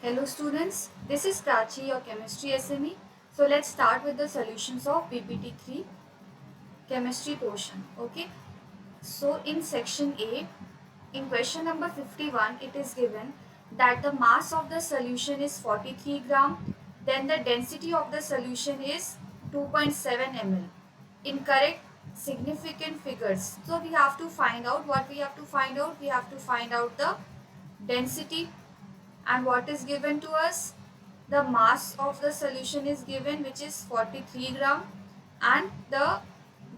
Hello students, this is Prachi, your chemistry SME. So let's start with the solutions of PPT 3 chemistry portion. Okay. So in section A, in question number 51, it is given that the mass of the solution is 43 gram. Then the density of the solution is 2.7 ml. Incorrect significant figures. So we have to find out what we have to find out. We have to find out the density, and what is given to us, the mass of the solution is given, which is 43 gram, and the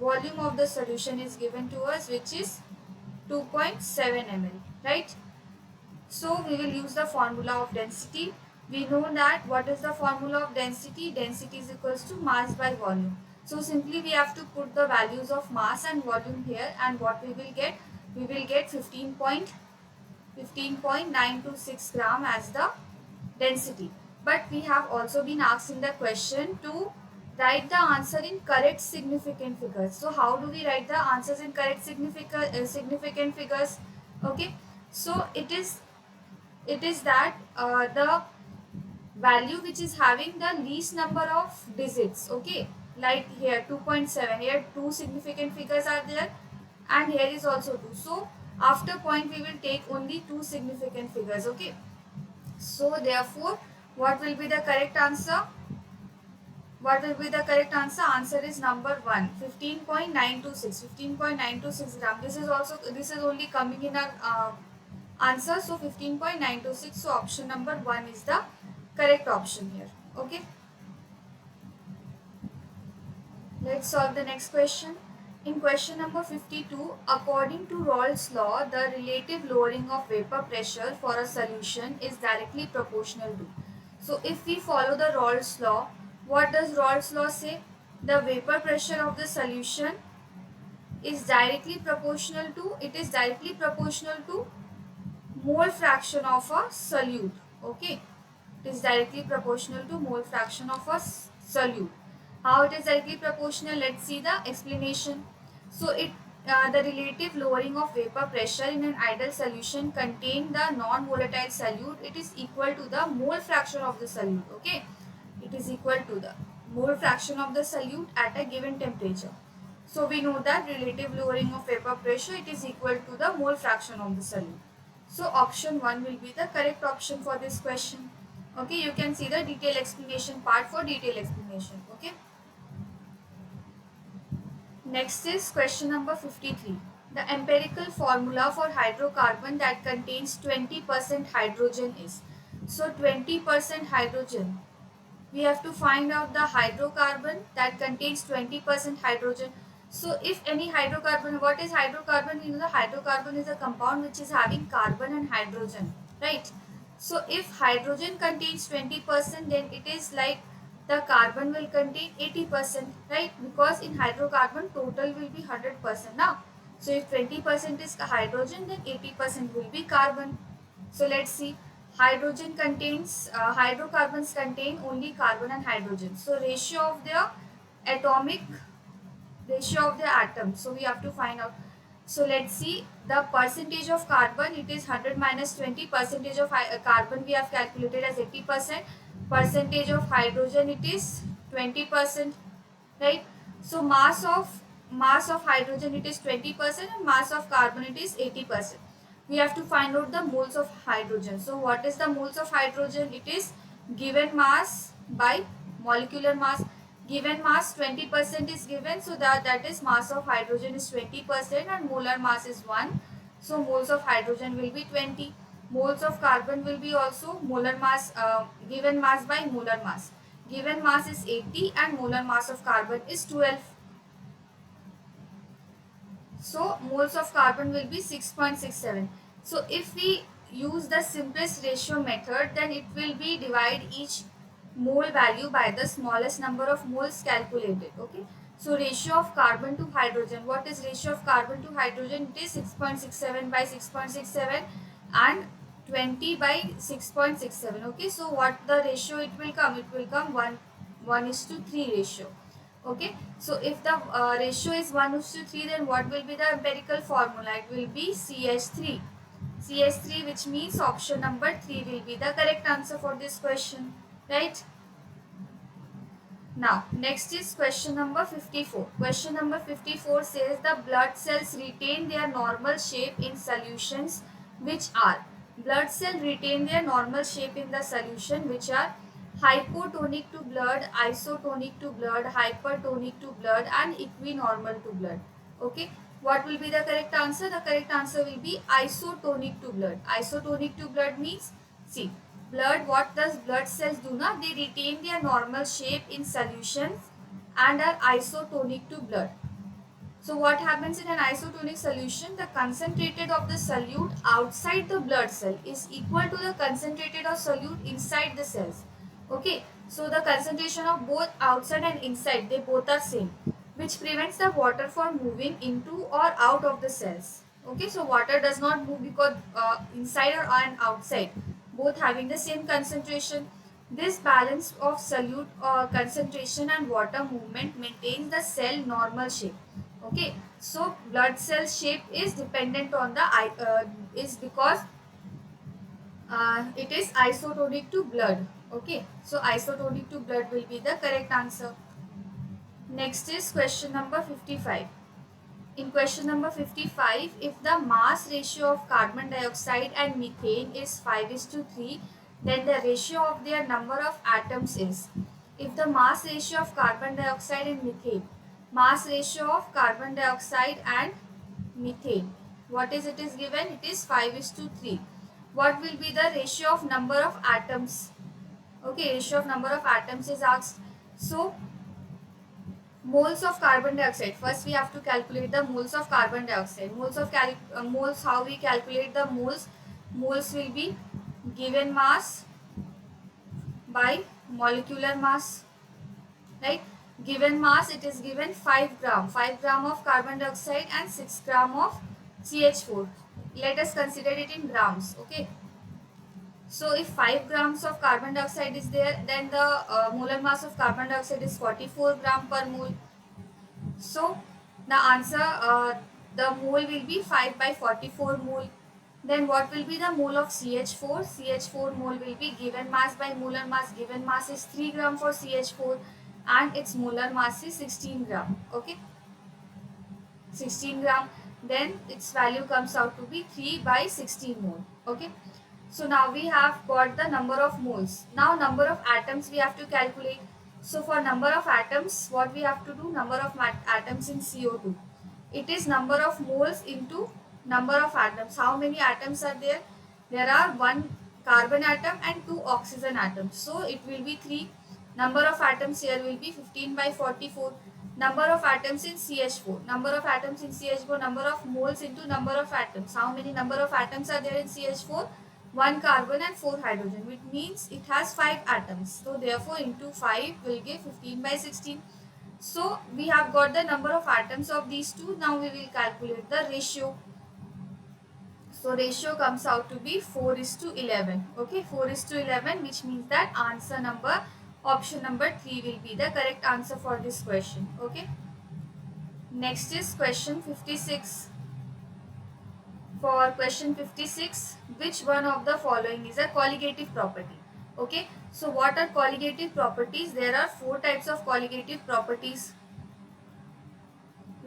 volume of the solution is given to us, which is 2.7 ml, right? So we will use the formula of density. We know that what is the formula of density. Density is equals to mass by volume. So simply we have to put the values of mass and volume here, and what we will get, we will get 15.926 gram as the density. But we have also been asked in the question to write the answer in correct significant figures. So how do we write the answers in correct significant figures? Okay, so it is that the value which is having the least number of digits. Okay, like here 2.7, here two significant figures are there, and here is also 2. So after point we will take only two significant figures. Okay, so therefore what will be the correct answer? What will be the correct answer? Answer is number 1, 15.926. 15.926 gram. This is only coming in our answer. So 15.926. So option number 1 is the correct option here. Okay. Let's solve the next question. In question number 52, according to Raoult's law, the relative lowering of vapor pressure for a solution is directly proportional to. So if we follow the Raoult's law, what does Raoult's law say? The vapor pressure of the solution is directly proportional to, mole fraction of a solute. Okay, it is directly proportional to mole fraction of a solute. How it is directly proportional? Let's see the explanation. So the relative lowering of vapor pressure in an ideal solution contain the non-volatile solute, it is equal to the mole fraction of the solute. Okay, it is equal to the mole fraction of the solute at a given temperature. So we know that relative lowering of vapor pressure, it is equal to the mole fraction of the solute. So option 1 will be the correct option for this question. Okay, you can see the detailed explanation part for detailed explanation. Okay. Next is question number 53. The empirical formula for hydrocarbon that contains 20% hydrogen is. So 20% hydrogen. We have to find out the hydrocarbon that contains 20% hydrogen. So if any hydrocarbon, what is hydrocarbon? You know, the hydrocarbon is a compound which is having carbon and hydrogen, right? So if hydrogen contains 20%, then it is like the carbon will contain 80%, right? Because in hydrocarbon total will be 100% now. So if 20% is hydrogen, then 80% will be carbon. So let's see. Hydrocarbons contain only carbon and hydrogen. So atomic ratio of the atom. So we have to find out. So let's see the percentage of carbon. It is 100 minus 20. Percentage of carbon we have calculated as 80%. Percentage of hydrogen, it is 20%, right? So mass of hydrogen, it is 20%, and mass of carbon, it is 80%. We have to find out the moles of hydrogen. So what is the moles of hydrogen? It is given mass by molecular mass. Given mass 20% is given, so that is mass of hydrogen is 20% and molar mass is 1. So moles of hydrogen will be 20. Moles of carbon will be also molar mass, given mass by molar mass. Given mass is 80 and molar mass of carbon is 12. So moles of carbon will be 6.67. So if we use the simplest ratio method, then it will be divide each mole value by the smallest number of moles calculated. Okay. So ratio of carbon to hydrogen. What is ratio of carbon to hydrogen? It is 6.67 by 6.67 and 20 by 6.67. Okay. So what the ratio it will come? It will come 1:3 ratio. Okay, so if the ratio is 1:3, then what will be the empirical formula? It will be CH3. CH3, which means option number 3 will be the correct answer for this question, right? Now, next is question number 54. Question number 54 says the blood cells retain their normal shape in solutions which are. Blood cell retain their normal shape in the solution which are hypotonic to blood, isotonic to blood, hypertonic to blood and equinormal to blood. Okay. What will be the correct answer? The correct answer will be isotonic to blood. Isotonic to blood means, see, blood, what does blood cells do now? They retain their normal shape in solutions and are isotonic to blood. So what happens in an isotonic solution? The concentrated of the solute outside the blood cell is equal to the concentrated of solute inside the cells. Okay, so the concentration of both outside and inside, they both are same, which prevents the water from moving into or out of the cells. Okay, so water does not move because inside or and outside, both having the same concentration. This balance of solute concentration and water movement maintains the cell normal shape. Okay, so blood cell shape is dependent on the is because it is isotonic to blood. Okay, so isotonic to blood will be the correct answer. Next is question number 55. In question number 55, if the mass ratio of carbon dioxide and methane is 5:3, then the ratio of their number of atoms is. If the mass ratio of carbon dioxide and methane, mass ratio of carbon dioxide and methane, what is it is given? It is 5:3. What will be the ratio of number of atoms? Okay, ratio of number of atoms is asked. So, moles of carbon dioxide. First, we have to calculate the moles of carbon dioxide. Moles. How we calculate the moles? Moles will be given mass by molecular mass, right? Given mass, it is given 5 gram. 5 gram of carbon dioxide and 6 gram of CH4. Let us consider it in grams. Okay. So if 5 grams of carbon dioxide is there, then the molar mass of carbon dioxide is 44 gram per mole. So the answer, the mole will be 5 by 44 mole. Then what will be the mole of CH4? CH4 mole will be given mass by molar mass. Given mass is 3 gram for CH4 and its molar mass is 16 gram. Okay, 16 gram. Then its value comes out to be 3 by 16 mole. Okay. So now we have got the number of moles. Now number of atoms we have to calculate. So for number of atoms, what we have to do? Number of atoms in CO2. It is number of moles into number of atoms. How many atoms are there? There are 1 carbon atom and 2 oxygen atoms. So it will be 3. Number of atoms here will be 15 by 44. Number of atoms in CH4. Number of atoms in CH4, number of moles into number of atoms. How many number of atoms are there in CH4? 1 carbon and 4 hydrogen, which means it has 5 atoms. So therefore into 5 will give 15 by 16. So we have got the number of atoms of these two. Now we will calculate the ratio. So ratio comes out to be 4:11. Okay, 4:11, which means that answer number, option number 3 will be the correct answer for this question. Okay. Next is question 56. For question 56, which one of the following is a colligative property? Okay, so what are colligative properties? There are 4 types of colligative properties,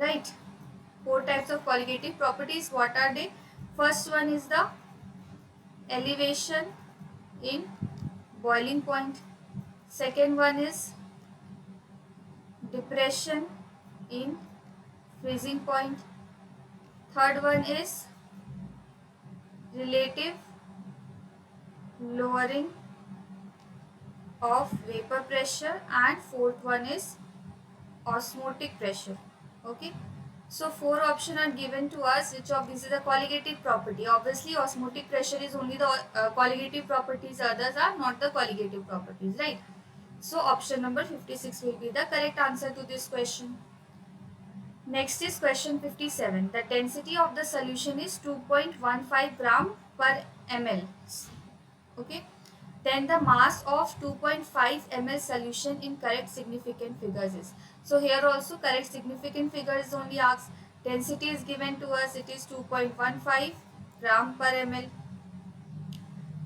right? 4 types of colligative properties. What are they? First one is the elevation in boiling point. Second one is depression in freezing point. Third one is relative lowering of vapor pressure, and fourth one is osmotic pressure. Okay, so 4 options are given to us. Which of these is a colligative property? Obviously osmotic pressure is only the colligative properties, others are not the colligative properties, right? So option number 56 will be the correct answer to this question. Next is question 57. The density of the solution is 2.15 gram per ml. Okay. Then the mass of 2.5 ml solution in correct significant figures is. So here also correct significant figure is only asked. Density is given to us. It is 2.15. gram per ml,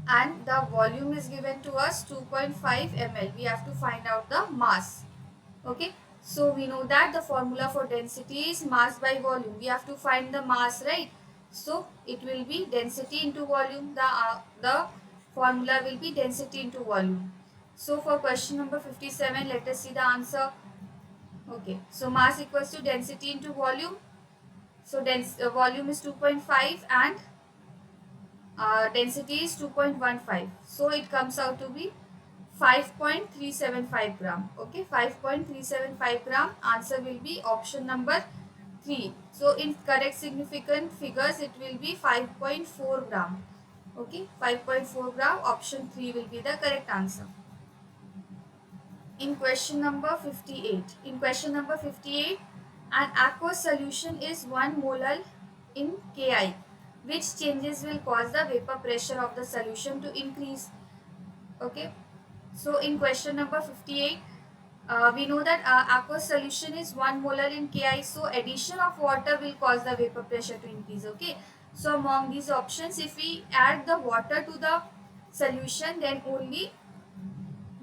and the volume is given to us 2.5 ml. We have to find out the mass. Okay, so we know that the formula for density is mass by volume. We have to find the mass, right? So it will be density into volume. The formula will be density into volume. So for question number 57, let us see the answer. Okay, so mass equals to density into volume. So volume is 2.5 and density is 2.15. So it comes out to be 5.375 gram. Okay, 5.375 gram. Answer will be option number 3. So in correct significant figures, it will be 5.4 gram. Okay, 5.4 gram. Option 3 will be the correct answer. In question number 58. In question number 58, an aqueous solution is 1 molar in Ki. Which changes will cause the vapor pressure of the solution to increase? Okay. So in question number 58, we know that aqueous solution is 1 molar in Ki. So addition of water will cause the vapor pressure to increase. Okay. So among these options, if we add the water to the solution, then only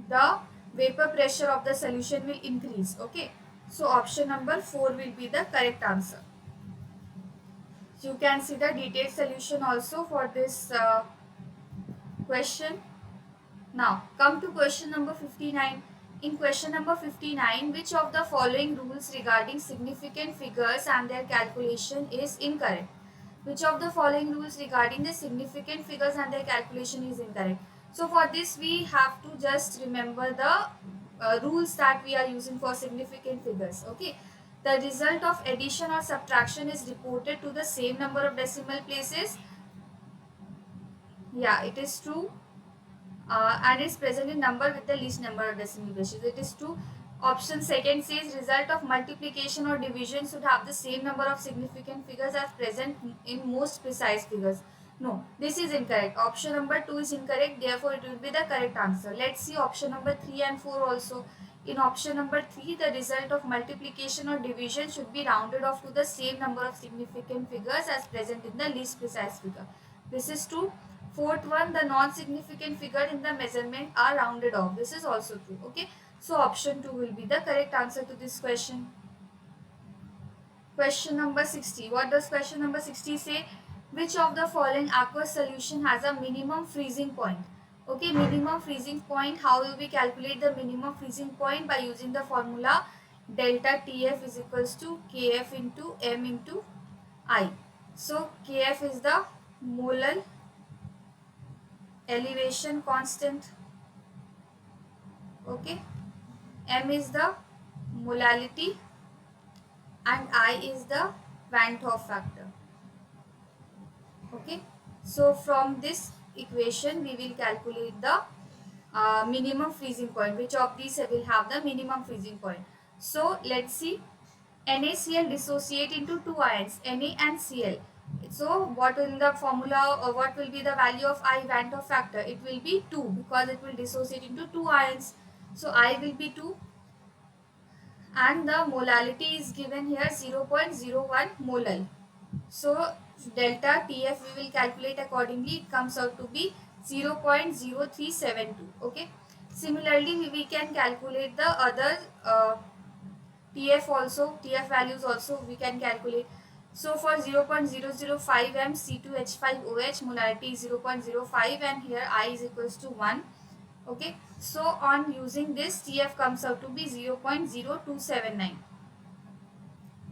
the vapor pressure of the solution will increase. Okay. So option number 4 will be the correct answer. So you can see the detailed solution also for this question. Now come to question number 59. In question number 59, which of the following rules regarding significant figures and their calculation is incorrect? Which of the following rules regarding the significant figures and their calculation is incorrect? So for this we have to just remember the rules that we are using for significant figures. Okay. The result of addition or subtraction is reported to the same number of decimal places. Yeah, it is true. And is present in number with the least number of decimal places. It is true. Option second says result of multiplication or division should have the same number of significant figures as present in most precise figures. No, this is incorrect. Option number 2 is incorrect. Therefore, it will be the correct answer. Let's see option number 3 and 4 also. In option number 3, the result of multiplication or division should be rounded off to the same number of significant figures as present in the least precise figure. This is true. Fourth one, the non-significant figure in the measurement are rounded off. This is also true. Okay. So option 2 will be the correct answer to this question. Question number 60. What does question number 60 say? Which of the following aqueous solution has a minimum freezing point? Okay, minimum freezing point. How will we calculate the minimum freezing point? By using the formula delta TF is equals to KF into M into I. So KF is the molar elevation constant. Okay, M is the molality and I is the Van 't Hoff factor. Okay, so from this equation we will calculate the minimum freezing point. Which of these will have the minimum freezing point? So let's see. NaCl dissociate into two ions, Na and Cl. So what in the formula or what will be the value of I Van 't Hoff factor? It will be 2 because it will dissociate into two ions. So I will be 2 and the molality is given here 0.01 molar. So delta TF we will calculate accordingly. It comes out to be 0.0372. Okay. Similarly, we can calculate the other TF also, TF values also we can calculate. So for 0.005 m C2H5OH molarity is 0.05 and here I is equals to 1. Okay. So on using this TF comes out to be 0.0279.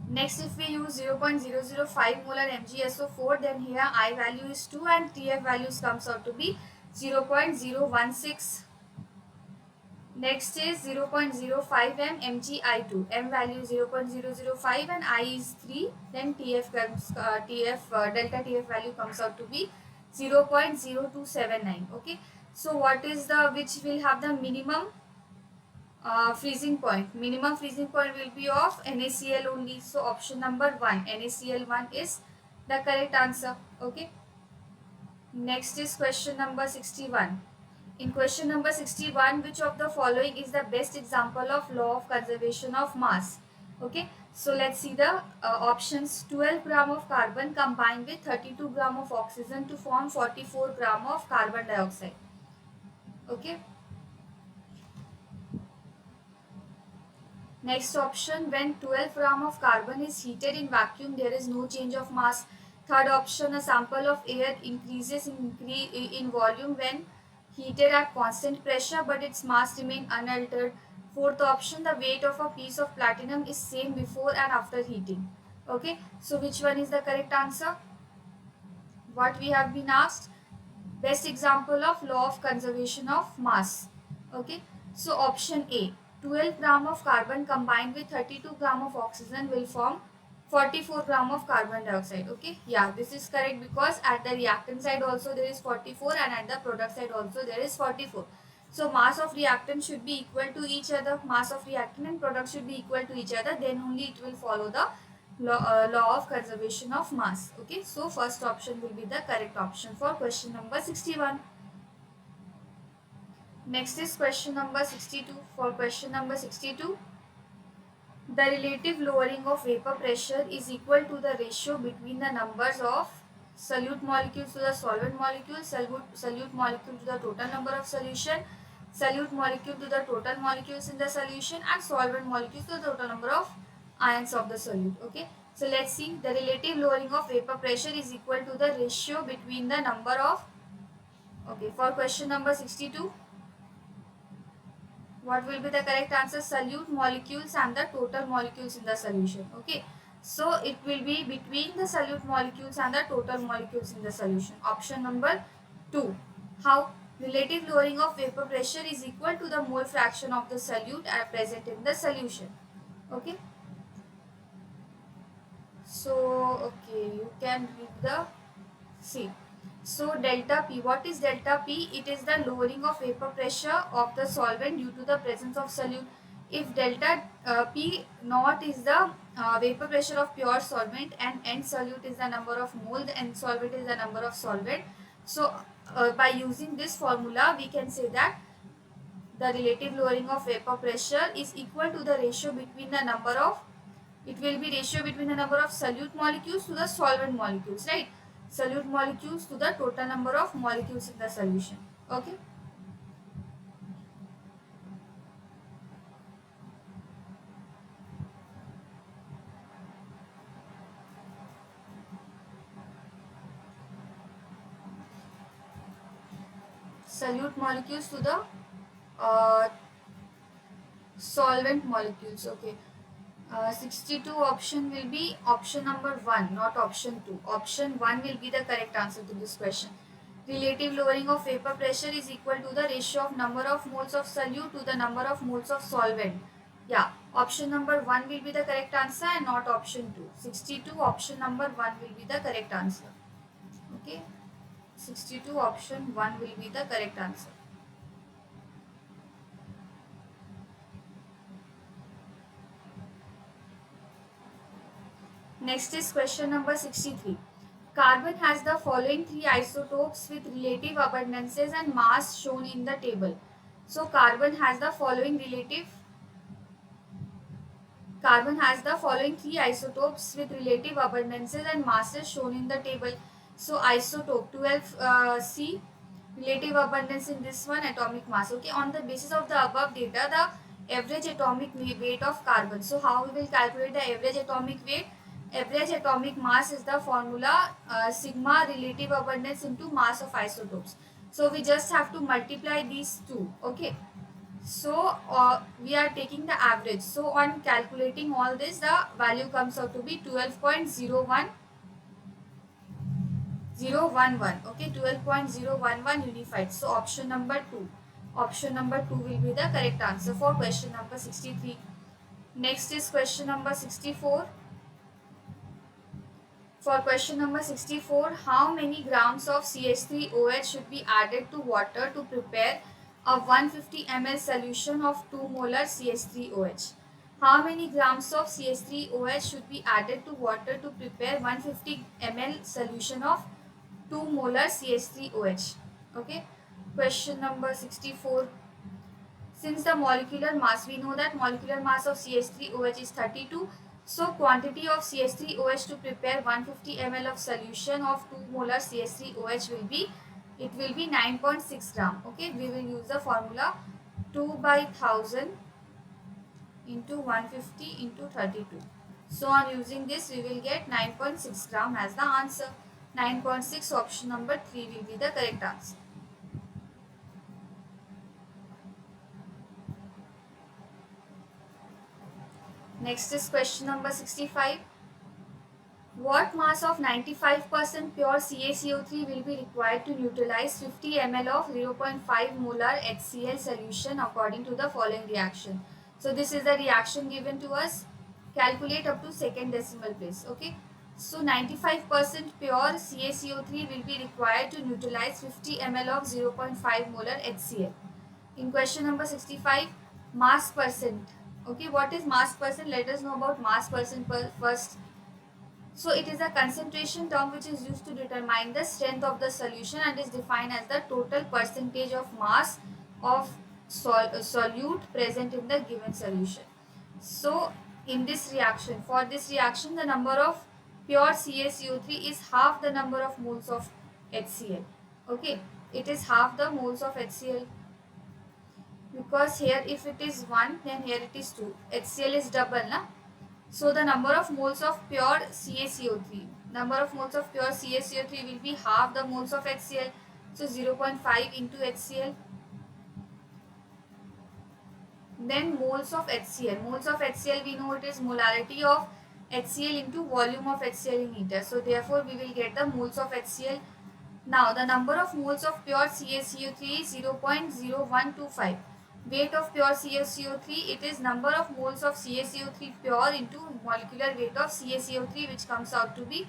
Next, if we use 0.005 molar MgSO4, then here I value is 2 and TF values comes out to be 0.016. Next is 0.05 m MgI2. M value is 0.005 and I is 3. Then delta TF value comes out to be 0.0279. Okay. So what is which will have the minimum freezing point? Minimum freezing point will be of NaCl only. So option number 1, NaCl1 is the correct answer. Okay. Next is question number 61. In question number 61, which of the following is the best example of law of conservation of mass? Okay. So let's see the options. 12 gram of carbon combined with 32 gram of oxygen to form 44 gram of carbon dioxide. Okay. Next option, when 12 gram of carbon is heated in vacuum, there is no change of mass. Third option, a sample of air increases in volume when heated at constant pressure, but its mass remains unaltered. Fourth option, the weight of a piece of platinum is same before and after heating. Okay, so which one is the correct answer? What we have been asked? Best example of law of conservation of mass. Okay, so option A, 12 gram of carbon combined with 32 gram of oxygen will form 44 gram of carbon dioxide. Okay, yeah, this is correct because at the reactant side also there is 44 and at the product side also there is 44. So mass of reactant should be equal to each other. Mass of reactant and product should be equal to each other. Then only it will follow the law of conservation of mass. Okay, so first option will be the correct option for question number 61. Next is question number 62. For question number 62, the relative lowering of vapor pressure is equal to the ratio between the numbers of solute molecules to the solvent molecules, solute molecule to the total number of solution, solute molecule to the total molecules in the solution, and solvent molecules to the total number of ions of the solute. Okay, so let's see, the relative lowering of vapor pressure is equal to the ratio between the number of, okay, for question number 62, what will be the correct answer? Solute molecules and the total molecules in the solution. Okay, so it will be between the solute molecules and the total molecules in the solution. Option number 2. How? Relative lowering of vapor pressure is equal to the mole fraction of the solute present in the solution. Okay, so okay, you can read the C. So delta P, what is delta P? It is the lowering of vapor pressure of the solvent due to the presence of solute. If delta P naught is the vapor pressure of pure solvent and N solute is the number of mole, the N solvent is the number of solvent. So by using this formula, we can say that the relative lowering of vapor pressure is equal to the ratio between the number of, it will be ratio between the number of solute molecules to the solvent molecules, right? Solute molecules to the total number of molecules in the solution. Okay, solute molecules to the uh, solvent molecules. Okay, 62 option will be option number 1, not option 2. Option 1 will be the correct answer to this question. Relative lowering of vapor pressure is equal to the ratio of number of moles of solute to the number of moles of solvent. Yeah, option number 1 will be the correct answer and not option 2. 62 option number 1 will be the correct answer. Okay, 62 option 1 will be the correct answer. Next is question number 63. Carbon has the following three isotopes with relative abundances and mass shown in the table. So carbon has the following three isotopes with relative abundances and masses shown in the table. So isotope 12C, relative abundance in this one, atomic mass. Okay, on the basis of the above data, the average atomic weight of carbon. So how we will calculate the average atomic weight? Average atomic mass is the formula sigma relative abundance into mass of isotopes. So we just have to multiply these two. Okay, so we are taking the average. So on calculating all this, the value comes out to be 12.01011. Okay, 12.011 unified. So option number 2. Option number 2 will be the correct answer for question number 63. Next is question number 64. For question number 64, how many grams of CH3OH should be added to water to prepare a 150 ml solution of 2 molar CH3OH? How many grams of CH3OH should be added to water to prepare 150 ml solution of 2 molar CH3OH? Okay. Question number 64. Since the molecular mass, we know that molecular mass of CH3OH is 32. So quantity of CH3OH to prepare 150 ml of solution of 2 molar CH3OH will be, it will be 9.6 gram. Okay, we will use the formula 2 by 1000 into 150 into 32. So on using this we will get 9.6 gram as the answer. 9.6, option number 3 will be the correct answer. Next is question number 65. What mass of 95% pure CaCO3 will be required to neutralize 50 ml of 0.5 molar HCl solution according to the following reaction? So this is the reaction given to us. Calculate up to second decimal place. Okay. So 95% pure CaCO3 will be required to neutralize 50 ml of 0.5 molar HCl. In question number 65, mass percent. Okay, what is mass percent? Let us know about mass percent first. So it is a concentration term which is used to determine the strength of the solution and is defined as the total percentage of mass of solute present in the given solution. So in this reaction, for this reaction, the number of pure CaCO3 is half the number of moles of HCl. Okay, it is half the moles of HCl, because here if it is 1, then here it is 2. HCl is double, na? So the number of moles of pure CaCO3, number of moles of pure CaCO3 will be half the moles of HCl. So 0.5 into HCl. Then moles of HCl. Moles of HCl, we know it is molarity of HCl into volume of HCl in liter. So therefore we will get the moles of HCl. Now the number of moles of pure CaCO3 is 0.0125. Weight of pure CaCO3, it is number of moles of CaCO3 pure into molecular weight of CaCO3, which comes out to be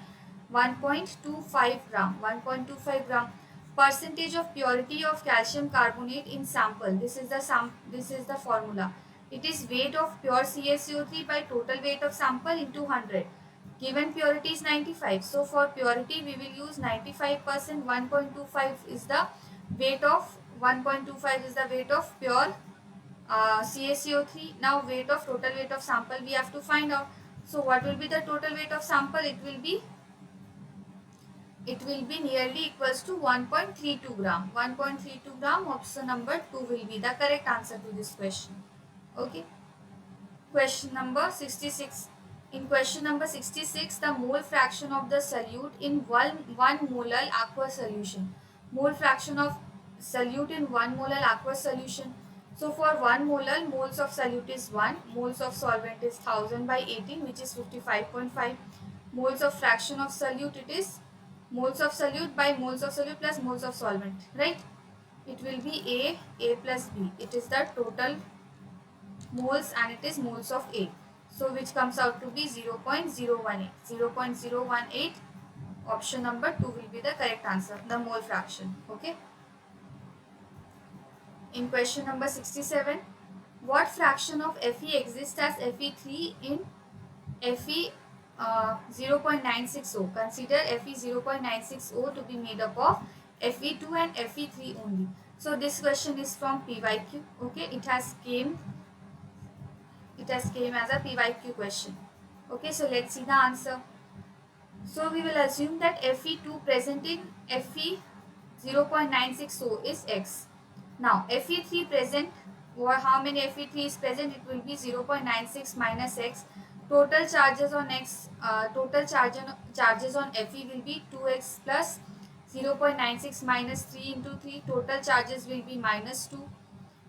1.25 gram. 1.25 gram. Percentage of purity of calcium carbonate in sample. This is the formula. It is weight of pure CaCO3 by total weight of sample into 100. Given purity is 95. So for purity we will use 95%. 1.25 is the weight of 1.25 is the weight of pure CaCO3. Now weight of total weight of sample we have to find out. So what will be the total weight of sample? It will be nearly equals to 1.32 gram. 1.32 gram, option number 2 will be the correct answer to this question. Okay. Question number 66. In question number 66, the mole fraction of the solute in 1 molar aqueous solution. Mole fraction of solute in 1 molar aqueous solution. So for 1 molar, moles of solute is 1, moles of solvent is 1000 by 18, which is 55.5. Moles of fraction of solute, it is moles of solute by moles of solute plus moles of solvent, right? It will be A plus B. It is the total moles and it is moles of A. So which comes out to be 0.018. 0.018, option number 2 will be the correct answer, the mole fraction. Okay. In question number 67, what fraction of Fe exists as Fe3 in Fe 0.960? Consider Fe 0.960 to be made up of Fe2 and Fe3 only. So this question is from PYQ. Okay, it has came as a PYQ question. Okay, so let's see the answer. So we will assume that Fe2 present in Fe 0.960 is X. Now Fe3 present, or how many Fe3 is present? It will be 0.96 minus X. Total charges on X, charges on Fe will be 2X plus 0.96 minus 3 into 3. Total charges will be minus 2.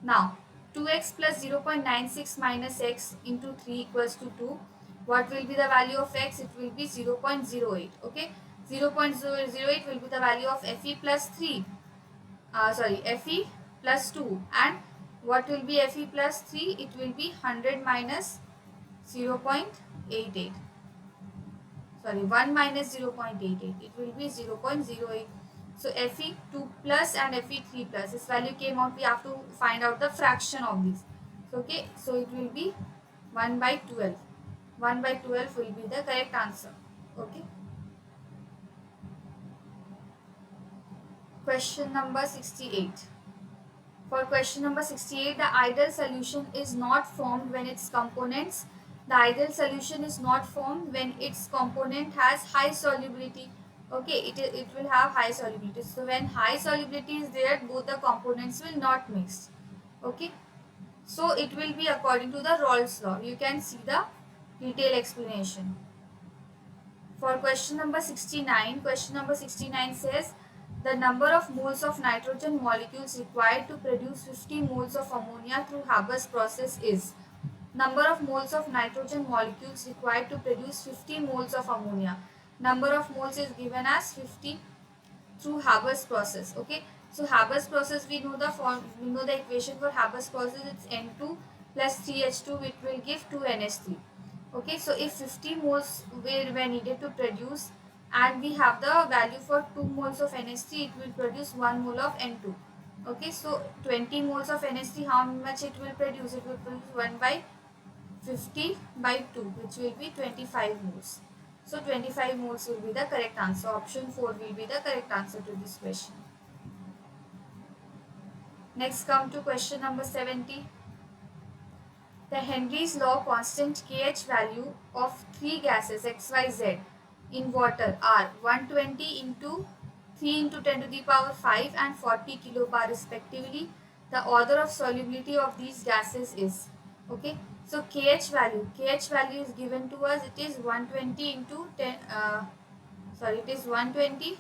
Now 2x plus 0.96 minus x into 3 equals to 2. What will be the value of x? It will be 0.08. Okay, 0.008 will be the value of Fe plus 3. Fe plus 2. And what will be Fe plus 3? It will be 100 minus 0.88. 1 minus 0.88. It will be 0.08. So Fe2 plus and Fe3 plus, this value came out. We have to find out the fraction of these. So okay, so it will be 1 by 12. 1 by 12 will be the correct answer. Okay. Question number 68. For question number 68, the ideal solution is not formed when its components The ideal solution is not formed when its component has high solubility. Okay, it will have high solubility. So when high solubility is there, both the components will not mix. Okay, so it will be according to the Raoult's law. You can see the detailed explanation. For question number 69 says the number of moles of nitrogen molecules required to produce 50 moles of ammonia through Haber's process is. Number of moles of nitrogen molecules required to produce 50 moles of ammonia. Number of moles is given as 50 through Haber's process. Okay, so Haber's process, we know the equation for Haber's process. It's N2 plus 3H2, which will give 2NH3. Okay, so if 50 moles were needed to produce, and we have the value for 2 moles of NH3, it will produce 1 mole of N2. Okay, so 20 moles of NH3, how much it will produce? It will produce 1 by 50 by 2, which will be 25 moles. So 25 moles will be the correct answer. Option 4 will be the correct answer to this question. Next, come to question number 70. The Henry's law constant Kh value of three gases XYZ in water are 120 into 3 into 10 to the power 5 and 40 kilobar respectively. The order of solubility of these gases is. Okay, so Kh value is given to us. It is 120 into 10. It is 120.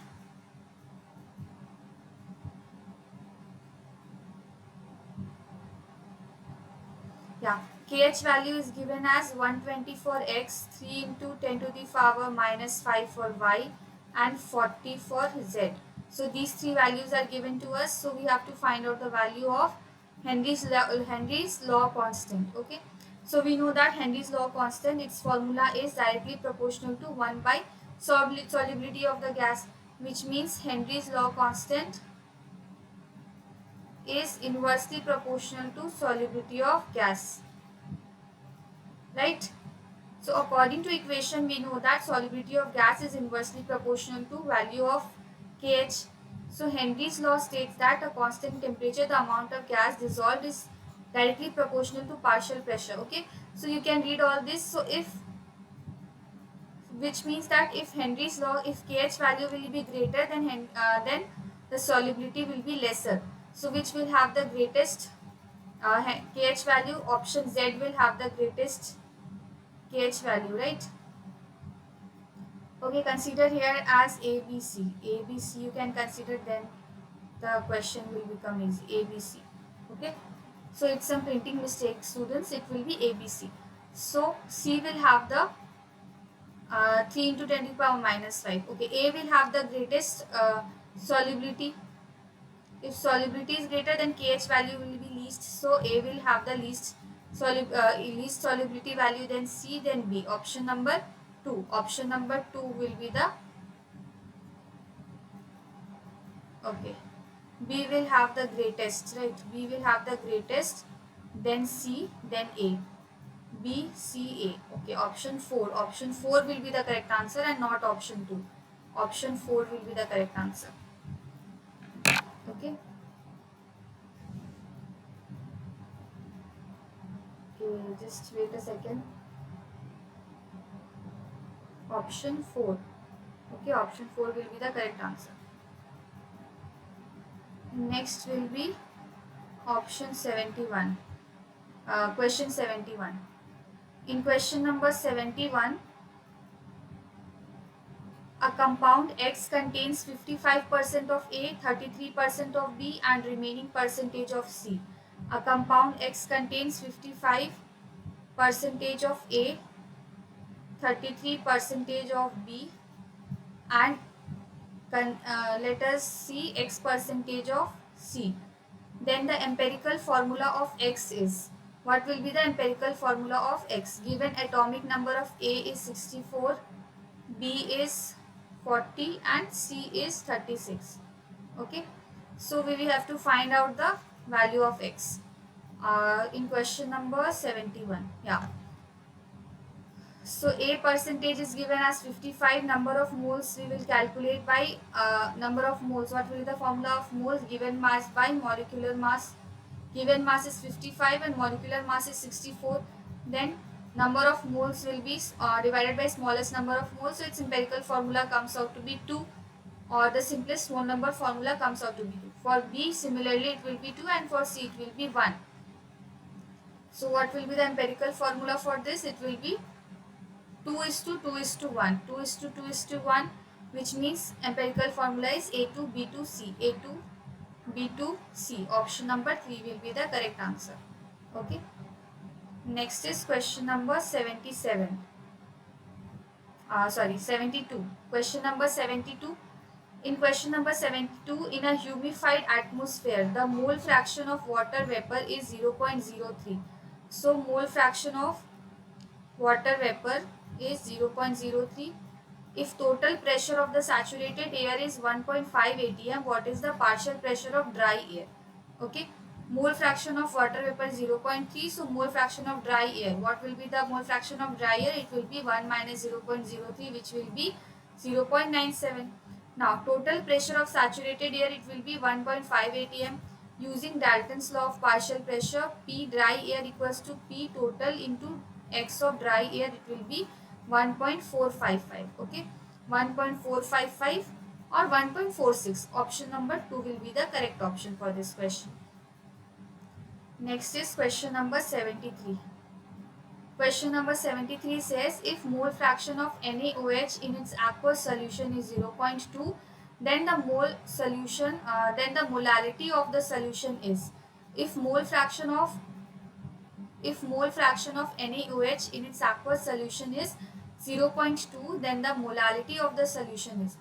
Yeah, Kh value is given as 120 for x, 3 into 10 to the power minus 5 for y, and 40 for z. So these three values are given to us. So we have to find out the value of Henry's law constant. Okay, so we know that Henry's law constant, its formula is directly proportional to 1 by solubility of the gas, which means Henry's law constant is inversely proportional to solubility of gas, right? So according to equation, we know that solubility of gas is inversely proportional to value of Kh. So Henry's law states that a constant temperature, the amount of gas dissolved is directly proportional to partial pressure. Okay, so you can read all this. So which means that if Henry's law, if Kh value will be greater then the solubility will be lesser. So which will have the greatest Kh value? Option Z will have the greatest Kh value, right? Okay, consider here as ABC. ABC you can consider, then the question will become easy. ABC. Okay, so it's some printing mistake, students. It will be ABC. So C will have the 3 into 10 to the power minus 5. Okay, A will have the greatest solubility. If solubility is greater, then Kh value will be least. So A will have the least solubility value, then C, then B. Option number 2. Option number 2 will be the. Okay, B will have the greatest, right? B will have the greatest, then C, then A. B, C, A. Okay, option 4. Option 4 will be the correct answer and not option 2. Option 4 will be the correct answer. Okay. Okay, just wait a second. Option 4. Okay, option 4 will be the correct answer. Next will be option 71. Question 71. In question number 71, a compound X contains 55% of A, 33% of B and remaining percentage of C. A compound X contains 55% of A, 33% of B and let us see X percentage of C. Then the empirical formula of X is. What will be the empirical formula of X? Given atomic number of A is 64, B is 40 and C is 36. Okay, so we will have to find out the value of X in question number 71. Yeah, so A percentage is given as 55. Number of moles we will calculate by number of moles. What will be the formula of moles? Given mass by molecular mass. Given mass is 55 and molecular mass is 64. Then number of moles will be divided by smallest number of moles, so its empirical formula comes out to be 2, or the simplest whole number formula comes out to be 2. For B similarly it will be 2, and for C it will be 1. So what will be the empirical formula for this? It will be 2 is to 2 is to 1, 2 is to 2 is to 1, which means empirical formula is A2 B2 C, A2 B2 C. Option number 3 will be the correct answer. Okay. Next is question number 77. 72. Question number 72. In question number 72, in a humidified atmosphere, the mole fraction of water vapor is 0.03. So, mole fraction of water vapor is 0.03. If total pressure of the saturated air is 1.5 atm, what is the partial pressure of dry air? Okay. Mole fraction of water vapor is 0.3. So, mole fraction of dry air. What will be the mole fraction of dry air? It will be 1 minus 0.03, which will be 0.97. Now, total pressure of saturated air, it will be 1.5 atm. Using Dalton's law of partial pressure, P dry air equals to P total into X of dry air, it will be 1.455. Okay, 1.455 or 1.46. Option number 2 will be the correct option for this question. Next is question number 73. Question number 73 says, if mole fraction of NaOH in its aqueous solution is 0.2, then the molality of the solution is. If mole fraction of NaOH in its aqueous solution is 0.2, then the molality of the solution is.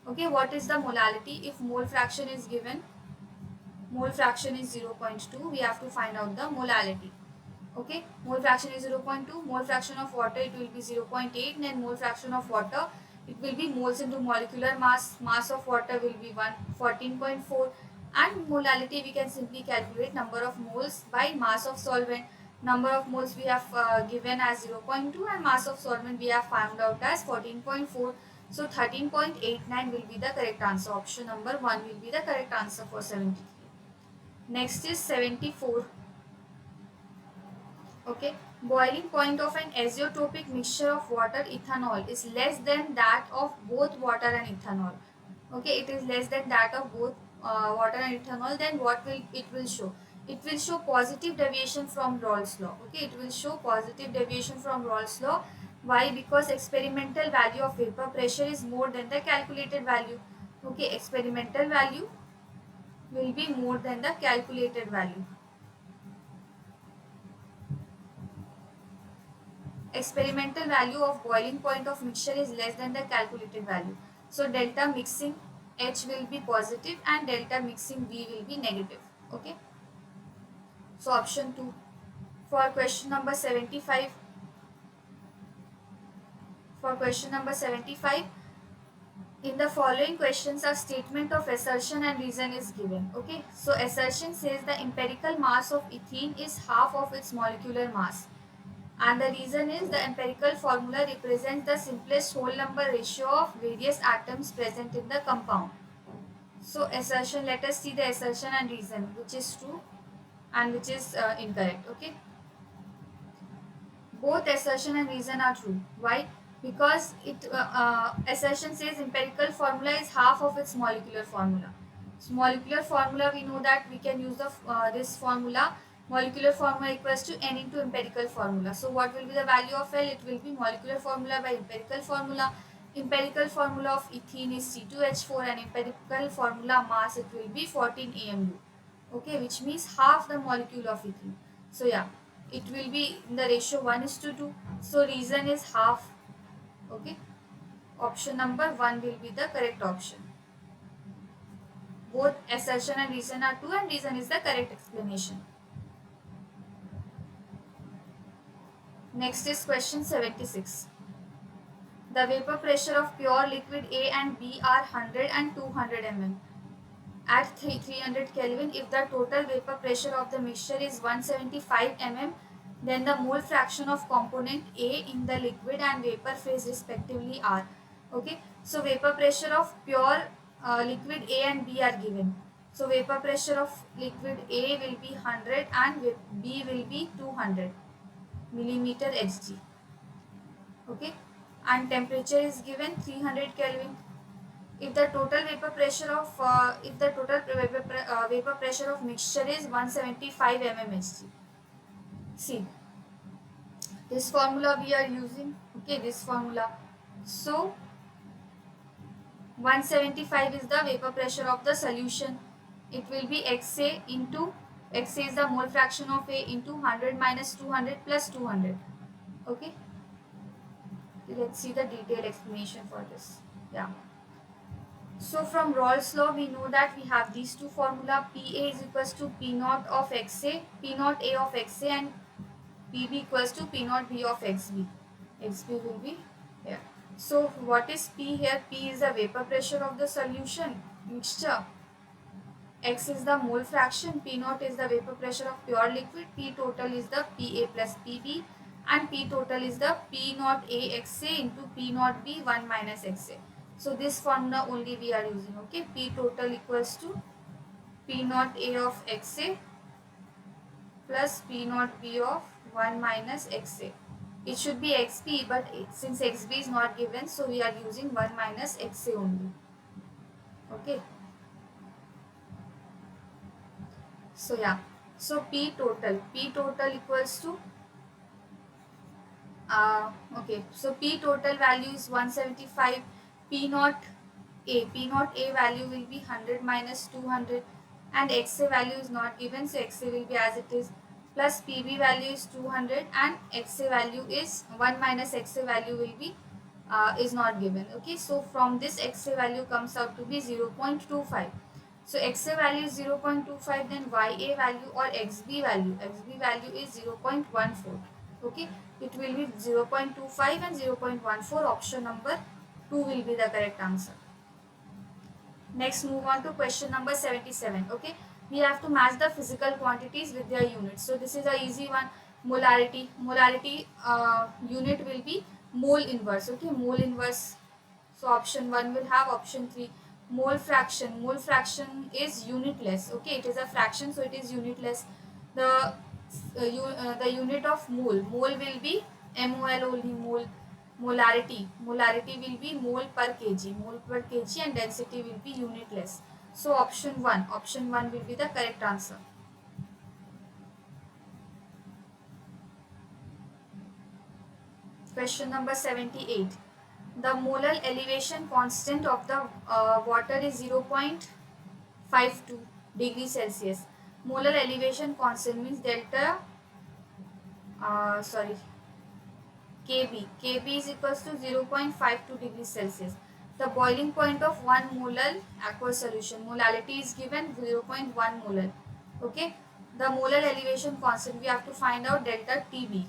Okay, what is the molality? If mole fraction is given, mole fraction is 0.2, we have to find out the molality. Okay, mole fraction is 0.2, mole fraction of water it will be 0.8, then mole fraction of water it will be moles into molecular mass, mass of water will be 14.4, and molality we can simply calculate number of moles by mass of solvent. Number of moles we have given as 0.2 and mass of solvent we have found out as 14.4. So 13.89 will be the correct answer. Option number 1 will be the correct answer for 73. Next is 74. Okay, boiling point of an azeotropic mixture of water ethanol is less than that of both water and ethanol. Okay, it is less than that of both water and ethanol. Then what will it will show? It will show positive deviation from Raoult's law. Okay, it will show positive deviation from Raoult's law. Why? Because experimental value of vapor pressure is more than the calculated value. Okay, experimental value will be more than the calculated value. Experimental value of boiling point of mixture is less than the calculated value. So delta mixing H will be positive and delta mixing B will be negative. Okay. So option 2. For question number 75. For question number 75. In the following questions, a statement of assertion and reason is given. Okay. So assertion says the empirical mass of ethene is half of its molecular mass. And the reason is the empirical formula represents the simplest whole number ratio of various atoms present in the compound. So assertion, let us see the assertion and reason, which is true and which is incorrect. Okay. Both assertion and reason are true. Why? Because assertion says empirical formula is half of its molecular formula. So molecular formula, we know that we can use the this formula. Molecular formula equals to N into empirical formula. So what will be the value of L? It will be molecular formula by empirical formula. Empirical formula of ethene is C2H4 and empirical formula mass it will be 14 AMU. Okay, which means half the molecule of ethene. So yeah, it will be in the ratio 1:2. So reason is half. Okay, option number 1 will be the correct option. Both assertion and reason are true and reason is the correct explanation. Next is question 76. The vapor pressure of pure liquid A and B are 100 and 200 mm. At 300 Kelvin, if the total vapor pressure of the mixture is 175 mm, then the mole fraction of component A in the liquid and vapor phase respectively are. Okay, so vapor pressure of pure liquid A and B are given. So vapor pressure of liquid A will be 100 and B will be 200. millimeter Hg. Okay, and temperature is given 300 Kelvin. If the total vapor pressure of vapor pressure of mixture is 175 mmHg. See, this formula we are using. Okay, this formula. So 175 is the vapor pressure of the solution. It will be XA into, XA is the mole fraction of A, into 100 minus 200 plus 200. Okay, let's see the detailed explanation for this. Yeah. So from Rawls law we know that we have these two formula. PA is equals to P naught of XA, P naught A of XA, and PB equals to P naught B of XB. XB will be here. So what is P here? P is the vapor pressure of the solution mixture. X is the mole fraction. P naught is the vapor pressure of pure liquid. P total is the PA plus PB, and P total is the P naught A XA into P naught B 1 minus XA. So this formula only we are using. Okay, P total equals to P naught A of XA plus P naught B of 1 minus XA. It should be XB, but since XB is not given, so we are using 1 minus XA only. Okay. So yeah. So P total equals to okay. So P total value is 175. P naught A value will be 100 minus 200, and XA value is not given, so XA will be as it is, plus PB value is 200 and XA value is 1 minus XA value will be is not given. Okay, so from this XA value comes out to be 0.25. So XA value is 0.25, then YA value or XB value is 0.14. Okay, it will be 0.25 and 0.14. Option number 2 will be the correct answer. Next, move on to question number 77. Okay, we have to match the physical quantities with their units. So this is a easy one. Molarity unit will be mole inverse. Okay, mole inverse. So option 1 will have, option 3 mole fraction. Mole fraction is unitless. Okay, it is a fraction, so it is unitless. The unit of mole will be mol only. Molarity will be mole per kg, and density will be unitless. So option 1 will be the correct answer. Question number 78. The molar elevation constant of the water is 0.52 degrees Celsius. Molar elevation constant means delta, Kb is equals to 0.52 degrees Celsius. The boiling point of 1 molar aqueous solution, molality is given 0.1 molar. Okay, the molar elevation constant, we have to find out delta Tb.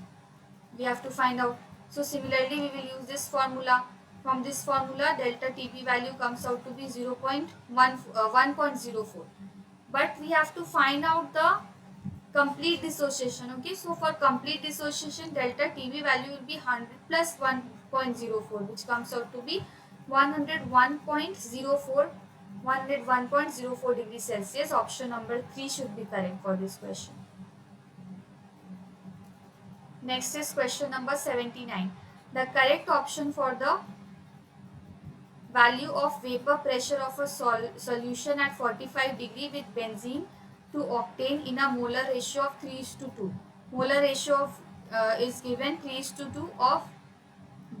We have to find out. So similarly, we will use this formula. From this formula, delta Tb value comes out to be 1.04. But we have to find out the complete dissociation. Okay, so for complete dissociation, delta Tb value will be 100 plus 1.04, which comes out to be 101.04 degrees Celsius. Option number 3 should be correct for this question. Next is question number 79. The correct option for the value of vapor pressure of a solution at 45 degree with benzene to octane in a molar ratio of 3:2. Molar ratio of is given 3:2 of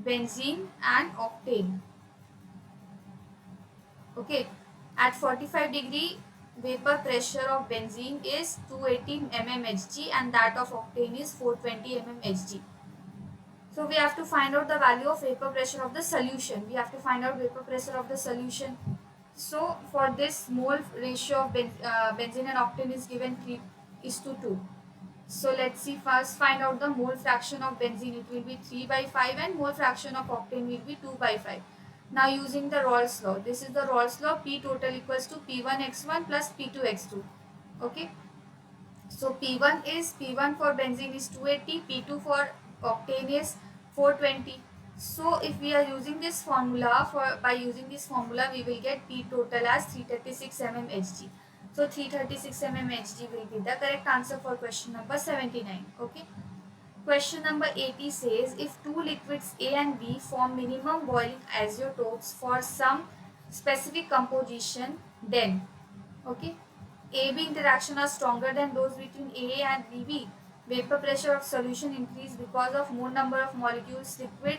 benzene and octane. Okay, at 45 degree vapor pressure of benzene is 280 mmHg and that of octane is 420 mmHg. So we have to find out the value of vapor pressure of the solution. We have to find out vapor pressure of the solution. So for this, mole ratio of benzene and octane is given 3:2. So let's see, first find out the mole fraction of benzene. It will be 3/5 and mole fraction of octane will be 2/5. Now using the Rawls law, this is the Rawls law, P total equals to P1x1 plus P2x2. Okay. So P1 for benzene is 280, P2 for octane is 420. So if we are using this formula, by using this formula we will get P total as 336 mmHg. So 336 mmHg will be the correct answer for question number 79. Okay. Question number 80 says, if two liquids A and B form minimum boiling isotopes for some specific composition, then, okay, AB interaction are stronger than those between A and BB. Vapor pressure of solution increase because of more number of molecules liquid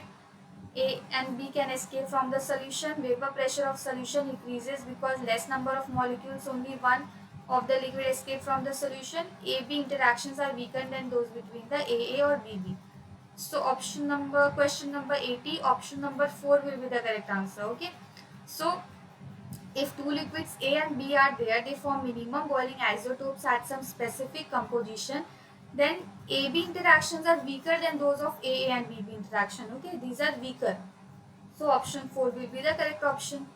A and B can escape from the solution. Vapor pressure of solution increases because less number of molecules, only one of the liquid escape from the solution. AB interactions are weaker than those between the AA or BB. So question number 80, option number 4 will be the correct answer. Okay. So if two liquids A and B are there, they form minimum boiling isotopes at some specific composition. Then AB interactions are weaker than those of AA and BB interaction. Okay, these are weaker. So option 4 will be the correct option.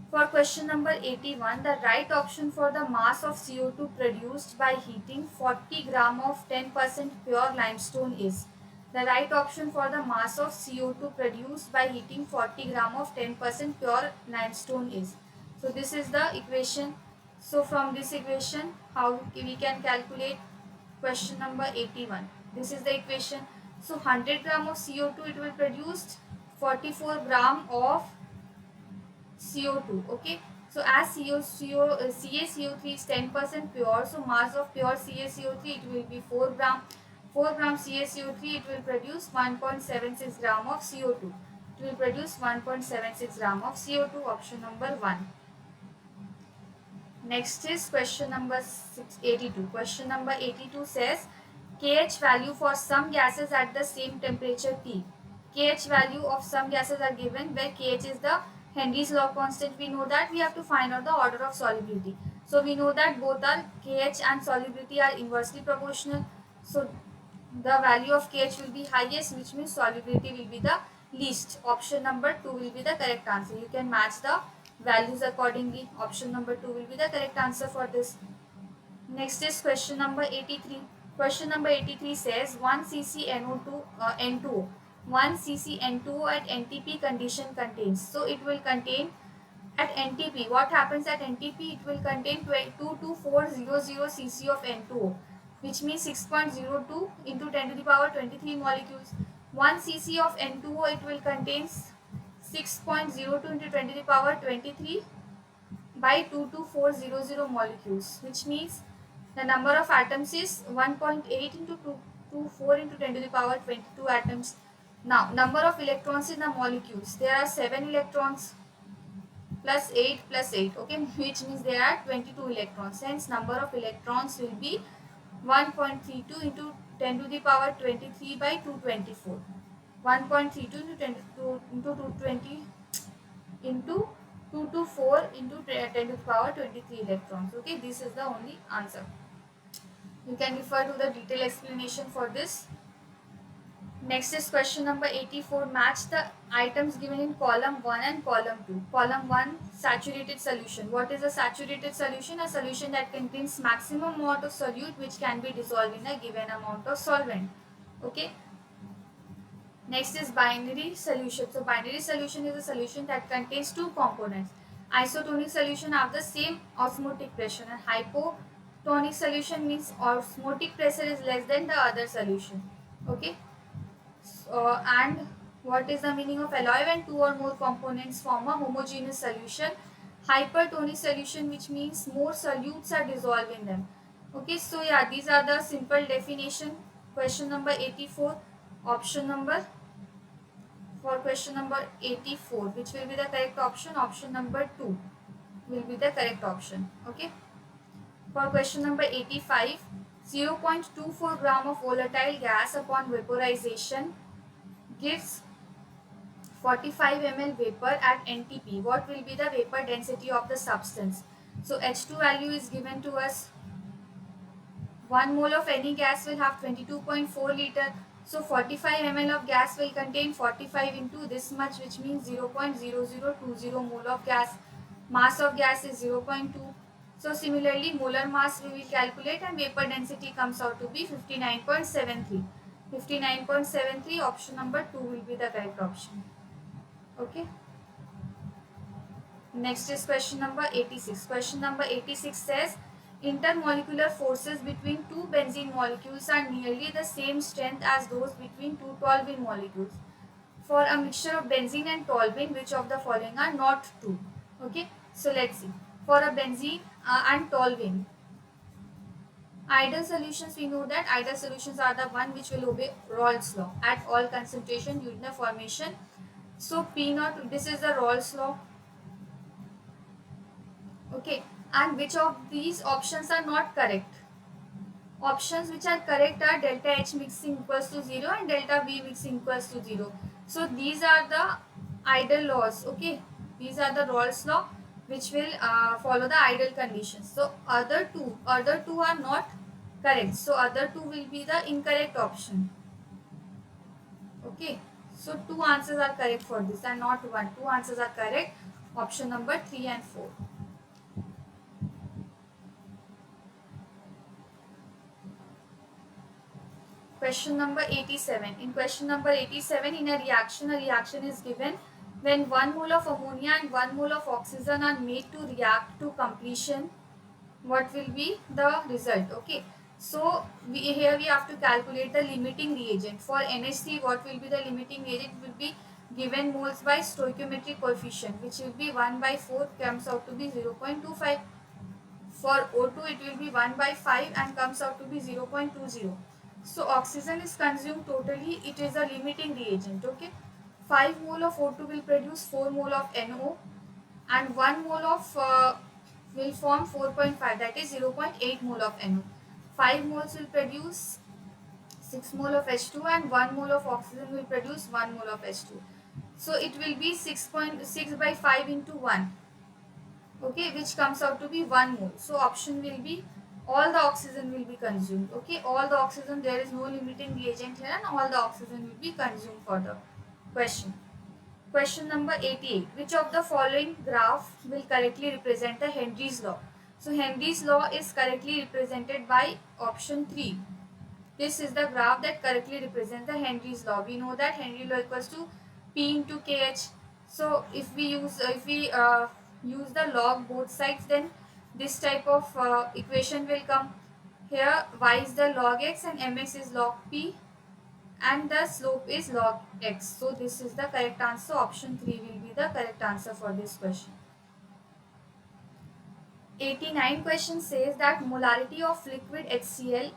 For question number 81, the right option for the mass of CO2 produced by heating 40 gram of 10% pure limestone is. The right option for the mass of CO2 produced by heating 40 gram of 10% pure limestone is. So this is the equation. So from this equation, how we can calculate question number 81. This is the equation. So 100 gram of CO2 it will produce 44 gram of CO2. Okay, so as CaCO3 is 10% pure, so mass of pure CaCO3 it will be 4 gram. 4 gram CaCO3 it will produce 1.76 gram of CO2. It will produce 1.76 gram of CO2. Option number 1. Next is question number 82. Question number 82 says KH value for some gases at the same temperature T. KH value of some gases are given where KH is the Henry's law constant. We know that we have to find out the order of solubility. So we know that both are KH and solubility are inversely proportional. So the value of KH will be highest, which means solubility will be the least. Option number 2 will be the correct answer. You can match the values accordingly. Option number 2 will be the correct answer for this. Next is question number 83. Question number 83 says 1 cc NO2 N2O. 1 cc N2O at NTP condition contains. So it will contain at NTP. What happens at NTP? It will contain 22400 cc of N2O, which means 6.02 into 10 to the power 23 molecules. 1 cc of N2O it will contain 6.02 into 10 to the power 23 by 22400 molecules, which means the number of atoms is 1.8 into 224 into 10 to the power 22 atoms. Now, number of electrons in the molecules, there are 7 electrons plus 8 plus 8, okay, which means there are 22 electrons. Hence, number of electrons will be 1.32 into 10 to the power 23 by 224. 1.32 into 10 to, into 220 into 224 into 10 to the power 23 electrons. Okay, this is the only answer. You can refer to the detailed explanation for this. Next is question number 84. Match the items given in column 1 and column 2. Column 1, saturated solution. What is a saturated solution? A solution that contains maximum amount of solute which can be dissolved in a given amount of solvent. Okay. Next is binary solution. So binary solution is a solution that contains two components. Isotonic solution have the same osmotic pressure, and hypotonic solution means osmotic pressure is less than the other solution. Okay. And what is the meaning of alloy when two or more components form a homogeneous solution? Hypertonic solution, which means more solutes are dissolved in them. Okay, so yeah, these are the simple definition. Question number 84, option number for question number 84, which will be the correct option? Option number 2 will be the correct option. Okay. For question number 85, 0.24 gram of volatile gas upon vaporization gives 45 ml vapor at NTP. What will be the vapor density of the substance? So H2 value is given to us. 1 mole of any gas will have 22.4 liter. So 45 ml of gas will contain 45 into this much, which means 0.0020 mole of gas. Mass of gas is 0.2. So similarly, molar mass we will calculate and vapor density comes out to be 59.73. 59.73, option number 2 will be the correct option. Okay. Next is question number 86. Question number 86 says Intermolecular forces between two benzene molecules are nearly the same strength as those between two toluene molecules. For a mixture of benzene and toluene, which of the following are not true? Okay, so let's see. For a benzene and toluene, ideal solutions, we know that ideal solutions are the one which will obey Raoult's law at all concentration during the formation. So P naught, this is the Raoult's law. Okay, and which of these options are not correct? Options which are correct are delta H mixing equals to 0 and delta V mixing equals to 0. So these are the ideal laws. Okay, these are the Raoult's law which will follow the ideal conditions. So other two are not correct. So other two will be the incorrect option. Okay, so two answers are correct for this and not one. Two answers are correct. Option number 3 and 4. Question number 87. In question number 87, in a reaction is given when 1 mole of ammonia and 1 mole of oxygen are made to react to completion. What will be the result? Okay. So here we have to calculate the limiting reagent. For NH3, what will be the limiting reagent? It will be given moles by stoichiometric coefficient, which will be 1 by 4, comes out to be 0.25. For O2, it will be 1 by 5 and comes out to be 0.20. So oxygen is consumed totally. It is a limiting reagent. Okay. 5 mole of O2 will produce 4 mole of NO, and 1 mole of will form 4.5, that is 0.8 mole of NO. 5 moles will produce 6 mole of H2 and 1 mole of oxygen will produce 1 mole of H2. So it will be 6.6 by 5 into 1. Okay, which comes out to be 1 mole. So option will be all the oxygen will be consumed. Okay, all the oxygen, there is no limiting reagent here and all the oxygen will be consumed for the question. Question number 88. Which of the following graph will correctly represent the Henry's law? So Henry's law is correctly represented by option 3. This is the graph that correctly represents the Henry's law. We know that Henry law equals to P into KH. So if we use the log both sides, then this type of equation will come. Here y is the log x and mx is log p and the slope is log x. So this is the correct answer. Option 3 will be the correct answer for this question. 89 question says that molarity of liquid HCl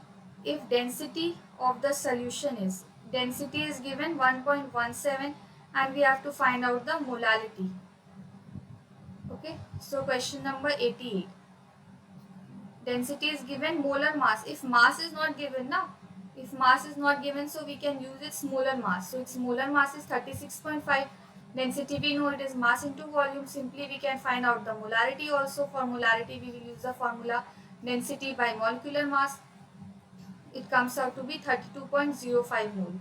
if density of the solution is. Density is given 1.17 and we have to find out the molarity. Okay, so question number 88. Density is given, molar mass. If mass is not given, so we can use its molar mass. So its molar mass is 36.5. Density, we know it is mass into volume. Simply we can find out the molarity also. For molarity we will use the formula density by molecular mass. It comes out to be 32.05 mole.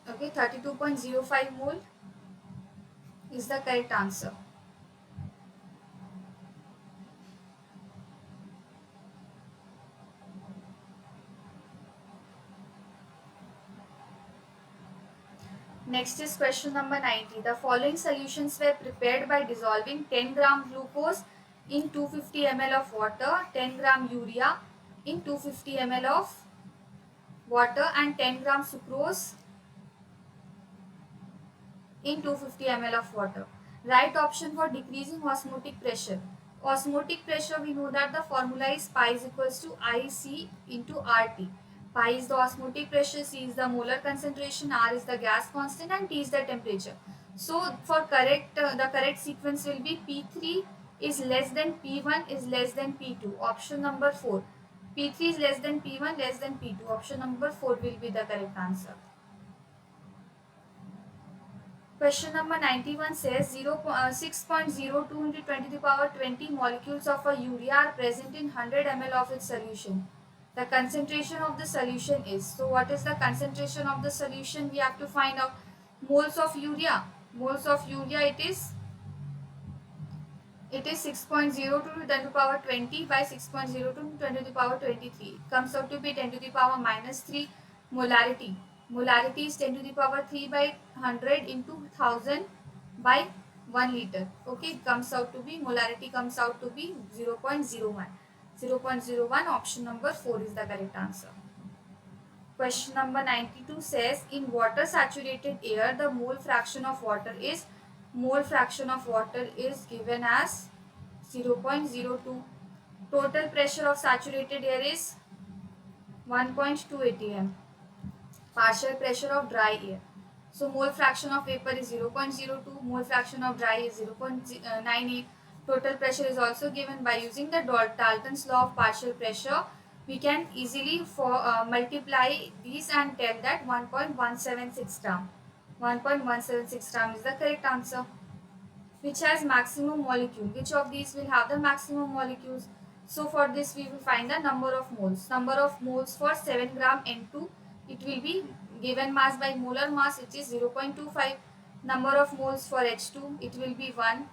Okay, 32.05 mole is the correct answer. Next is question number 90. The following solutions were prepared by dissolving 10 gram glucose in 250 ml of water, 10 gram urea in 250 ml of water and 10 gram sucrose in 250 ml of water. Right option for decreasing osmotic pressure. Osmotic pressure, we know that the formula is pi is equals to IC into RT. Pi is the osmotic pressure, C is the molar concentration, R is the gas constant and T is the temperature. So for the correct sequence will be P3 is less than P1 is less than P2. Option number 4. P3 is less than P1 less than P2. Option number 4 will be the correct answer. Question number 91 says 6.02 into 10 to the power 20 molecules of a urea are present in 100 ml of its solution. The concentration of the solution is. So what is the concentration of the solution? We have to find out moles of urea. Moles of urea, it is 6.02 to 10 to the power 20 by 6.02 to 10 to the power 23. It comes out to be 10 to the power minus 3 molarity. Molarity is 10 to the power 3 by 100 into 1000 by 1 liter. Okay, it comes out to be, molarity comes out to be 0.01. 0.01, option number 4 is the correct answer. Question number 92 says, in water saturated air, the mole fraction of water is given as 0.02. Total pressure of saturated air is 1.2 atm. Partial pressure of dry air. So mole fraction of vapor is 0.02, mole fraction of dry is 0.98. Total pressure is also given by using the Dalton's law of partial pressure. We can easily multiply these and tell that 1.176 gram. 1.176 gram is the correct answer. Which has maximum molecule? Which of these will have the maximum molecules? So for this we will find the number of moles. Number of moles for 7 gram N2, it will be given mass by molar mass, which is 0.25. Number of moles for H2, it will be 1.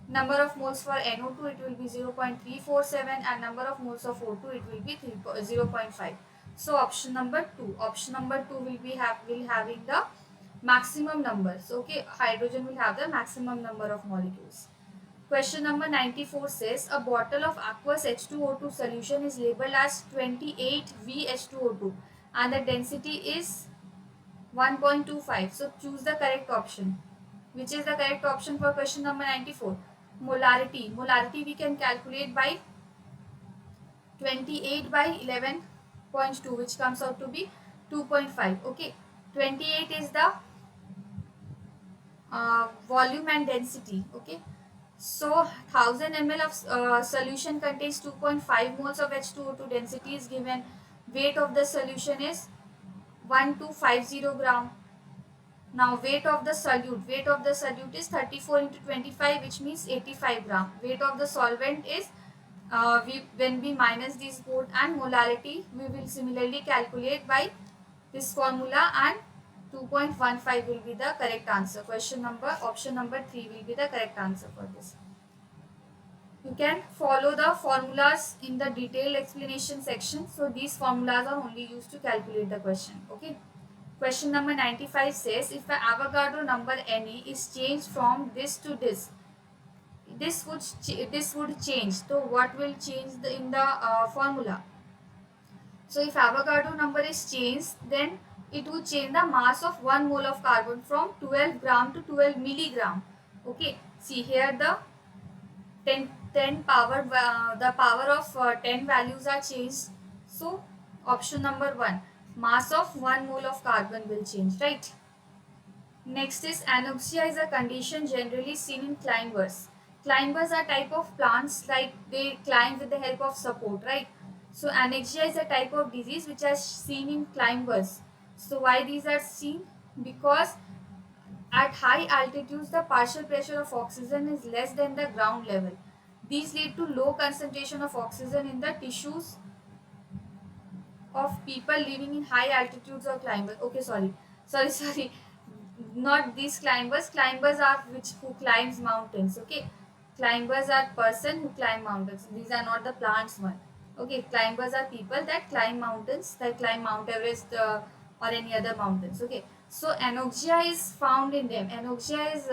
Number of moles for NO2, it will be 0.347, and number of moles of O2, it will be 0.5. So option number 2. Option number 2 will having the maximum numbers. Okay, hydrogen will have the maximum number of molecules. Question number 94 says, a bottle of aqueous H2O2 solution is labeled as 28 VH2O2 and the density is 1.25. So choose the correct option. Which is the correct option for question number 94? Molarity. Molarity we can calculate by 28 by 11.2, which comes out to be 2.5. Okay, 28 is the volume and density. Okay, so 1000 ml of solution contains 2.5 moles of H2O2. Density is given. Weight of the solution is 1250 gram. Now weight of the solute is 34 into 25, which means 85 gram. Weight of the solvent is, when we minus these both, and molarity we will similarly calculate by this formula, and 2.15 will be the correct answer. Option number 3 will be the correct answer for this. You can follow the formulas in the detailed explanation section. So these formulas are only used to calculate the question. Okay. Question number 95 says, if the Avogadro number Na is changed from this to this would change. So what will change in the formula? So if Avogadro number is changed, then it would change the mass of 1 mole of carbon from 12 gram to 12 milligram. Okay, see here the 10 power, the power of 10 values are changed. So option number 1, mass of 1 mole of carbon will change, right? Next is anoxia is a condition generally seen in climbers. Climbers are type of plants, like they climb with the help of support, right? So anoxia is a type of disease which is seen in climbers. So why these are seen? Because at high altitudes the partial pressure of oxygen is less than the ground level. These lead to low concentration of oxygen in the tissues of people living in high altitudes or climbers. Okay, sorry, not these climbers. Climbers are who climbs mountains. Okay, climbers are person who climb mountains. These are not the plants one. Okay, climbers are people that climb mountains, that climb Mount Everest or any other mountains. Okay, so anoxia is found in them. Anoxia is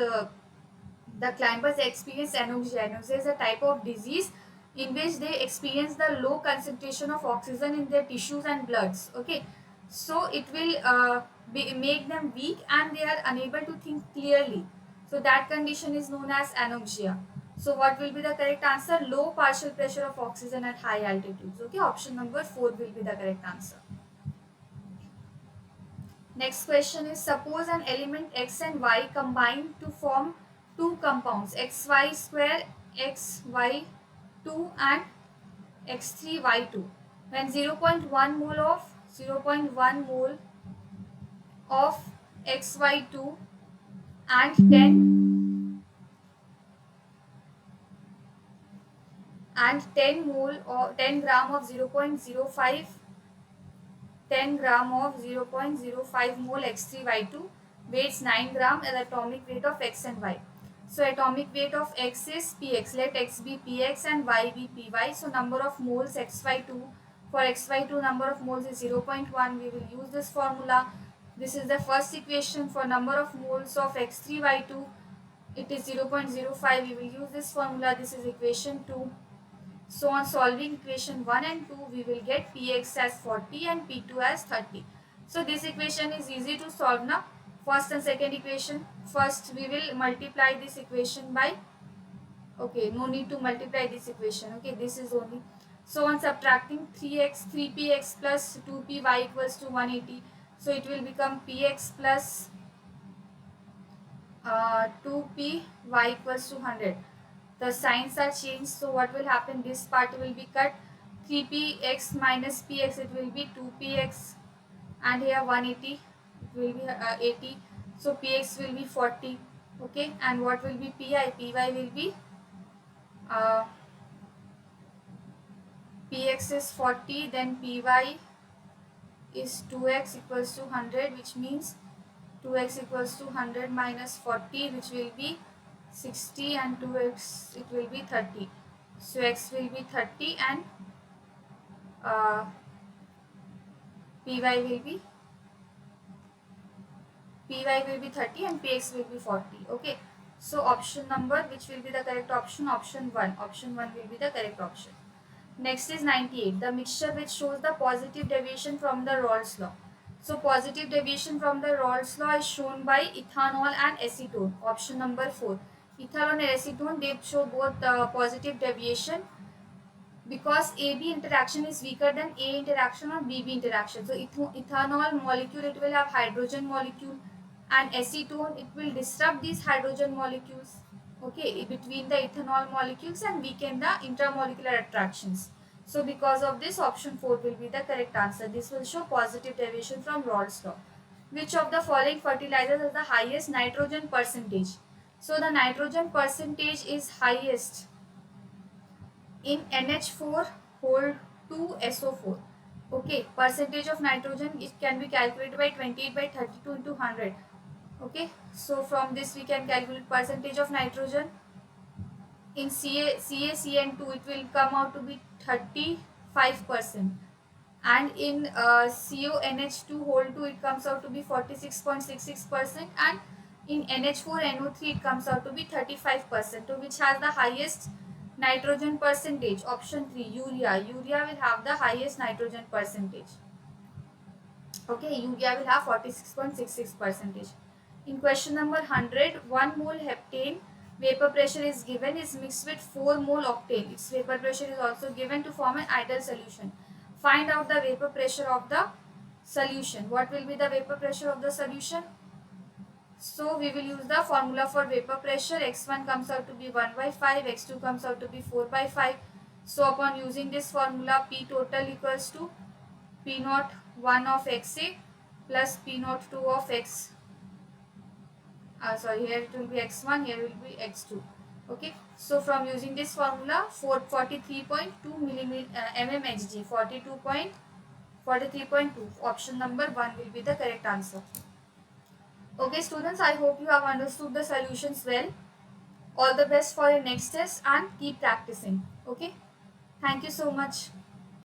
the climbers experience anoxia. Anoxia is a type of disease in which they experience the low concentration of oxygen in their tissues and bloods. Okay, so it will make them weak and they are unable to think clearly. So that condition is known as anoxia. So what will be the correct answer? Low partial pressure of oxygen at high altitudes. Okay, option number 4 will be the correct answer. Next question is, suppose an element x and y combine to form two compounds, xy square, xy2 and x3y2. When 0.1 mole of xy2 and 10 mole or 10 gram of 0.05 10 gram of 0.05 mole x3y2 weighs 9 gram at the atomic weight of x and y. So atomic weight of x is px. Let x be px and y be py. So number of moles xy2, for xy2 number of moles is 0.1. We will use this formula. This is the first equation. For number of moles of x3y2, it is 0.05. We will use this formula. This is equation 2. So on solving equation 1 and 2, we will get Px as 40 and P2 as 30. So this equation is easy to solve now. First and second equation. First we will multiply this equation by, okay, no need to multiply this equation. Okay, this is only. So on subtracting 3x, 3px plus 2py equals to 180. So it will become px plus 2py equals to 100. The signs are changed, so what will happen, this part will be cut. 3px minus px, it will be 2px, and here 180, it will be 80. So px will be 40. Okay, and what will be py will be uh, px is 40, then py is 2x equals to 100, which means 2x equals to 100 minus 40, which will be 60, and 2x, it will be 30. So x will be 30 and uh, py will be 30 and px will be 40. Okay, so option number, which will be the correct option? Option 1. Option 1 will be the correct option. Next is 98. The mixture which shows the positive deviation from the Raoult's law. So positive deviation from the Raoult's law is shown by ethanol and acetone. Option number 4. Ethanol and acetone, they show both positive deviation because AB interaction is weaker than A interaction or BB interaction. So ethanol molecule, it will have hydrogen molecule, and acetone, it will disrupt these hydrogen molecules, okay, between the ethanol molecules and weaken the intermolecular attractions. So because of this, option 4 will be the correct answer. This will show positive deviation from Raoult's law. Which of the following fertilizers has the highest nitrogen percentage? So the nitrogen percentage is highest in NH4 hold 2 SO4. Okay, percentage of nitrogen, it can be calculated by 28 by 32 into 100. Okay, so from this we can calculate percentage of nitrogen. In CaCN2, it will come out to be 35%, and in CONH2 whole 2, it comes out to be 46.66%, and in NH4NO3 it comes out to be 35%. So which has the highest nitrogen percentage? Option 3, urea. Urea will have the highest nitrogen percentage. Okay, urea will have 46.66%. In question number 100, 1 mole heptane vapor pressure is given, is mixed with 4 mole octane. Its vapor pressure is also given to form an ideal solution. Find out the vapor pressure of the solution. What will be the vapor pressure of the solution? So we will use the formula for vapor pressure. X1 comes out to be 1 by 5, X2 comes out to be 4 by 5. So upon using this formula, P total equals to P naught 1 of XA plus P naught 2 of X. Sorry, here it will be X1, here will be X2. Okay, so from using this formula, 43.2 mmHg, 43.2, option number 1 will be the correct answer. Okay students, I hope you have understood the solutions well. All the best for your next test and keep practicing. Okay, thank you so much.